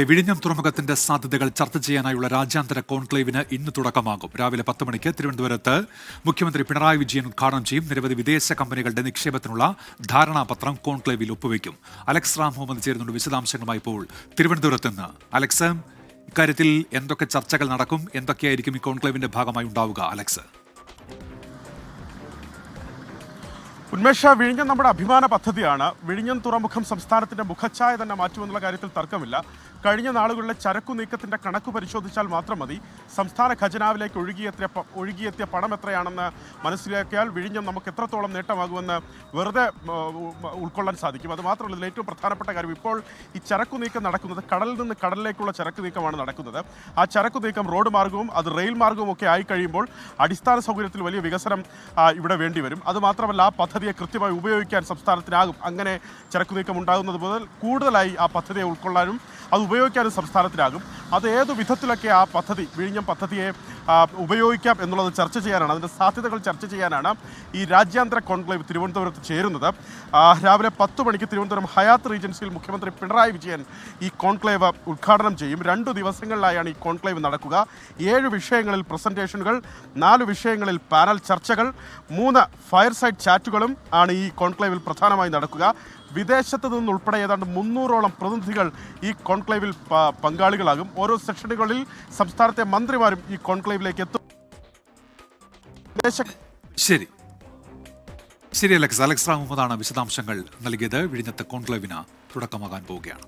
വിഴിഞ്ഞം തുറമുഖത്തിന്റെ സാധ്യതകൾ ചർച്ച ചെയ്യാനായുള്ള രാജ്യാന്തര കോൺക്ലേവിന് ഇന്ന് തുടക്കമാകും. രാവിലെ 10 മണിക്ക് തിരുവനന്തപുരത്ത് മുഖ്യമന്ത്രി പിണറായി വിജയൻ ഉദ്ഘാടനം ചെയ്യും. നിരവധി വിദേശ കമ്പനികളുടെ നിക്ഷേപത്തിനുള്ള ധാരണാപത്രം കോൺക്ലേവിൽ ഒപ്പുവയ്ക്കും. അലക്സ് റാം മുഹമ്മദ് ചേരുന്നുണ്ട് വിശദാംശങ്ങളുമായി ഇപ്പോൾ തിരുവനന്തപുരത്ത് നിന്ന്. അലക്സ്, ഇക്കാര്യത്തിൽ എന്തൊക്കെ ചർച്ചകൾ നടക്കും, എന്തൊക്കെയായിരിക്കും ഈ കോൺക്ലേവിന്റെ ഭാഗമായി ഉണ്ടാവുക? അലക്സ്. ഉന്മേഷ, വിഴിഞ്ഞം നമ്മുടെ അഭിമാന പദ്ധതിയാണ്. വിഴിഞ്ഞം തുറമുഖം സംസ്ഥാനത്തിന്റെ മുഖച്ഛായ തന്നെ മാറ്റുമെന്നുള്ള കാര്യത്തിൽ തർക്കമില്ല. കഴിഞ്ഞ നാളുകളിലെ ചരക്കു നീക്കത്തിന്റെ കണക്ക് പരിശോധിച്ചാൽ മാത്രം മതി സംസ്ഥാന ഖജനാവിലേക്ക് ഒഴുകിയെത്തിയ പണം എത്രയാണെന്ന് മനസ്സിലാക്കിയാൽ വിഴിഞ്ഞം നമുക്ക് എത്രത്തോളം നേട്ടമാകുമെന്ന് വെറുതെ ഉൾക്കൊള്ളാൻ സാധിക്കും. അത് മാത്രമല്ല, ഇതിൽ ഏറ്റവും പ്രധാനപ്പെട്ട കാര്യം, ഇപ്പോൾ ഈ ചരക്കു നീക്കം നടക്കുന്നത് കടലിൽ നിന്ന് കടലിലേക്കുള്ള ചരക്കു നീക്കമാണ് നടക്കുന്നത്. ആ ചരക്കു നീക്കം റോഡ് മാർഗവും അത് റെയിൽ മാർഗവും ഒക്കെ ആയി കഴിയുമ്പോൾ അടിസ്ഥാന സൗകര്യത്തിൽ വലിയ വികസനം ഇവിടെ വേണ്ടിവരും. അതുമാത്രമല്ല, ആ പദ്ധതിയെ കൃത്യമായി ഉപയോഗിക്കാൻ സംസ്ഥാനത്തിനാകും. അങ്ങനെ ചരക്കു നീക്കം ഉണ്ടാകുന്നത് മുതൽ കൂടുതലായി ആ പദ്ധതിയെ ഉൾക്കൊള്ളാനും അത് ഉപയോഗിക്കാനും സംസ്ഥാനത്തിനാകും. അത് ഏതു വിധത്തിലൊക്കെ ആ പദ്ധതി, വിഴിഞ്ഞം പദ്ധതിയെ ഉപയോഗിക്കാം എന്നുള്ളത് ചർച്ച ചെയ്യാനാണ്, അതിൻ്റെ സാധ്യതകൾ ചർച്ച ചെയ്യാനാണ് ഈ രാജ്യാന്തര കോൺക്ലേവ് തിരുവനന്തപുരത്ത് ചേരുന്നത്. രാവിലെ 10 മണിക്ക് തിരുവനന്തപുരം ഹയാത്ത് റീജൻസിയിൽ മുഖ്യമന്ത്രി പിണറായി വിജയൻ ഈ കോൺക്ലേവ് ഉദ്ഘാടനം ചെയ്യും. 2 ദിവസങ്ങളിലായാണ് ഈ കോൺക്ലേവ് നടക്കുക. 7 വിഷയങ്ങളിൽ പ്രസൻറ്റേഷനുകൾ, 4 വിഷയങ്ങളിൽ പാനൽ ചർച്ചകൾ, 3 ഫയർ സൈഡ് ചാറ്റുകളും ആണ് ഈ കോൺക്ലേവിൽ പ്രധാനമായി നടക്കുക. വിദേശത്ത് നിന്നുൾപ്പെടെ ഏതാണ്ട് 300ഓളം പ്രതിനിധികൾ ഈ കോൺക്ലേവിൽ പങ്കാളികളാകും. ഓരോ സെഷനുകളിൽ സംസ്ഥാനത്തെ മന്ത്രിമാരും ഈ കോൺക്ലേവിലേക്ക് എത്തും. ശരി അലക്സ് റാം മുഹമ്മദാണ് വിശദാംശങ്ങൾ നൽകിയത്. വിഴിഞ്ഞത്തെ കോൺക്ലേവിന് തുടക്കമാകാൻ പോവുകയാണ്.